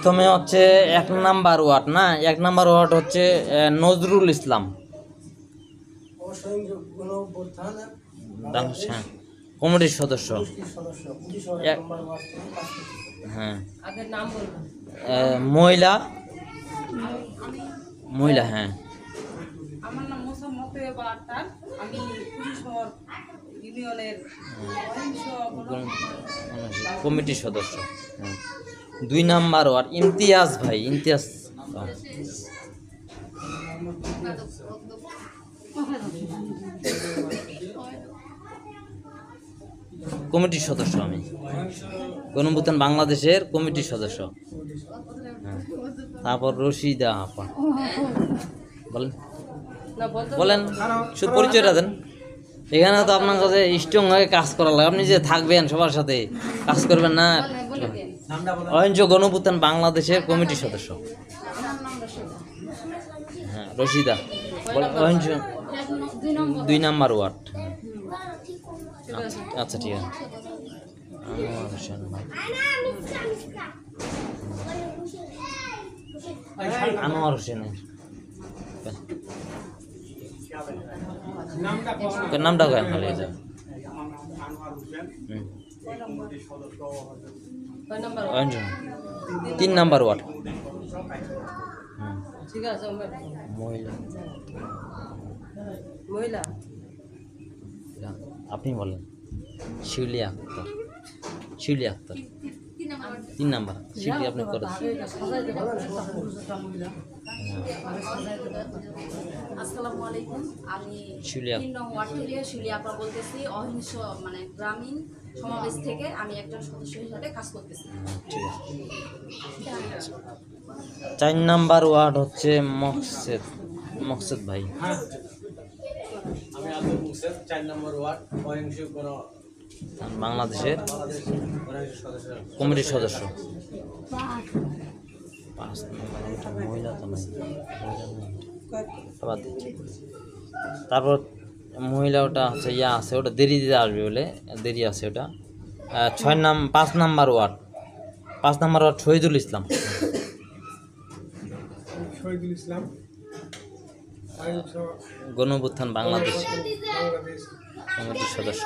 প্রথমে হচ্ছে 1 number ward না, 1 নাম্বার ওয়ার্ড হচ্ছে নজরুল ইসলাম। হ্যাঁ, কমিটির সদস্য। হ্যাঁ, মহিলা মহিলা হ্যাঁ। আমার নাম মোসাম্মত আক্তার, আমি পুলিশহর ইউনিয়নের কমিটির সদস্য। 2 নাম্বার ওয়ার্ড ইমতিয়াজ ভাই, ইমতিয়াজ কমিটির সদস্য। আমি গণঅভ্যুত্থান বাংলাদেশের কমিটির সদস্য। তারপর রশিদা আপা, বলেন বলেন শুধু পরিচয়টা দেন। এখানে তো আপনার কাছে স্ট্রং হয়ে কাজ করা লাগে, আপনি যে থাকবেন সবার সাথে কাজ করবেন না। অহিংস গণঅভ্যুত্থান বাংলাদেশের কমিটির সদস্য। হ্যাঁ, রশিদা অহিংস 2 নাম্বার ওয়ার্ড। আচ্ছা ঠিক আছে। আনোয়ার হোসেন ভাই, আনোয়ার হোসেনের নামটা কেন হলে যা 3 নাম্বার ওয়ার্ড। ঠিক আছে। মহিলা মহিলা আপনি বলেন। শিউলি আক্তার, শিউলি আক্তার 3 নাম্বার। শিউলি আপনি করেন। আসসালামু আলাইকুম, আমি শিউলিয়া 3 নং ওয়ার্ড থেকে শিউলিয়া আপা বলতেছি। অহিংস মানে গ্রামীণ সমাবেশ থেকে আমি একজন সদস্য হিসেবে কাজ করতেছি। ঠিক আছে। 4 নাম্বার ওয়ার্ড হচ্ছে মকসেদ, মকসেদ ভাই। আমি আব্দুল মুকসেদ, 4 নম্বর ওয়ার্ড অহিংস বাংলাদেশের সদস্য। কমিটির সদস্য। 5 নাম্বার মহিলা তো নাই, তারপর মহিলা ওটা হচ্ছে ইয়া আছে, ওটা দেরি দিতে আসবে বলে, দেরি আছে ওটা। 5 number word, 5 number word Shahidul Islam. Shahidul Islam গণঅভ্যুত্থান বাংলাদেশ কমিটির সদস্য।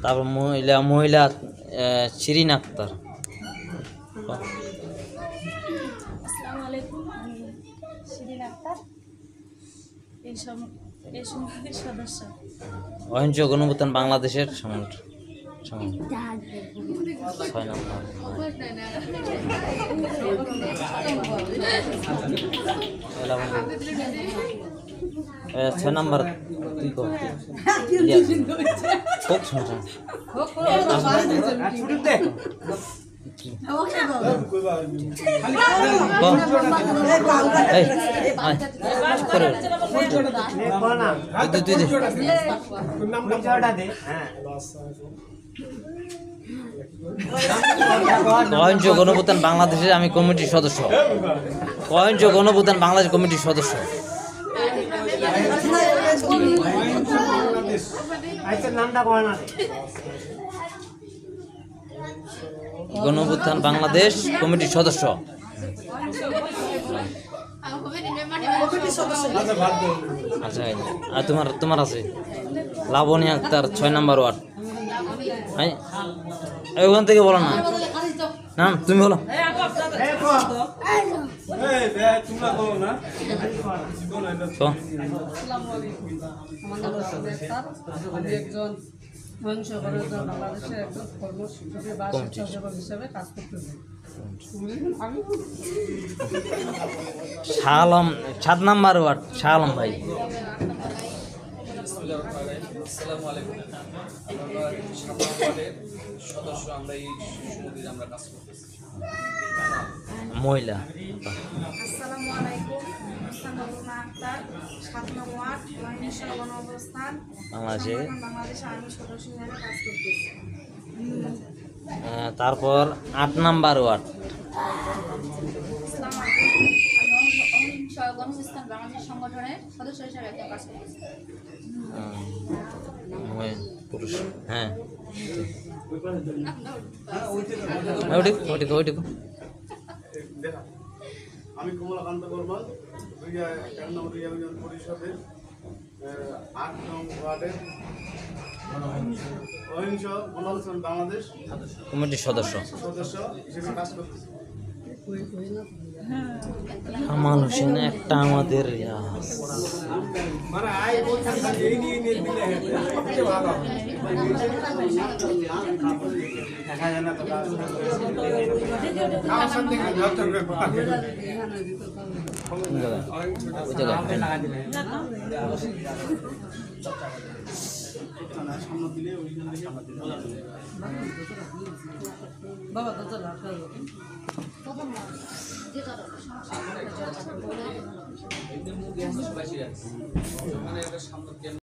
তারপর মহিলা শিরিন আক্তার। আসসালামু আলাইকুম, আমি শিরিন আক্তার, এই সমিতির সদস্য। অহিংস গণঅভ্যুত্থান বাংলাদেশের 6 নম্বর। ছয় নাম্বার তুই কর খুব সমস্যা। অহিংস গণঅভ্যুত্থান বাংলাদেশের আমি কমিটির সদস্য। অহিংস গণঅভ্যুত্থান বাংলাদেশ কমিটির সদস্য। গণঅভ্যুত্থান বাংলাদেশ কমিটির সদস্য। আচ্ছা, আর তোমার আছে লাবণী আক্তার 6 নাম্বার ওয়ার্ড। ওখান থেকে বলো না, না তুমি বলো। অহিংস গণঅভ্যুত্থান বাংলাদেশের একজন কর্মসূচি বা স্বেচ্ছাসেবক হিসেবে কাজ করতেছি। শাহ আলম 7 নাম্বার ওয়ার্ড, শাহ আলম ভাই। আসসালামু আলাইকুম, আমরা 7 ওয়ার্ডের সদস্য। আমরা এই সমিতিতে আমরা কাজ করতেছি। মহিলা আসসালামু আলাইকুম, মোসাম্মত আক্তার, 7 নং ওয়ার্ড অহিংস গণঅভ্যুত্থান বাংলাদেশে বাংলাদেশে আমি সদস্য হিসেবে কাজ করতেছি। তারপর 8 নাম্বার ওয়ার্ড আসসালামু আলাইকুম, আমি অহিংস গণঅভ্যুত্থান বাংলাদেশ সংগঠনের সদস্য হিসেবে একজন কাজ করতেছি। পুরুষ। হ্যাঁ, ওইটুকু আমি কমলাকান্ত বর্মন 11 নম্বর ইউনিয়ন পরিষদের 8 নং ওয়ার্ডের অহিংস গণঅধিকার বাংলাদেশ কমিটির সদস্য হিসেবে কাজ করতেছি। কামাল হোসেন একটা আমাদের বাবা তো চলো সবাই ছিলেন মানে একটা সামনে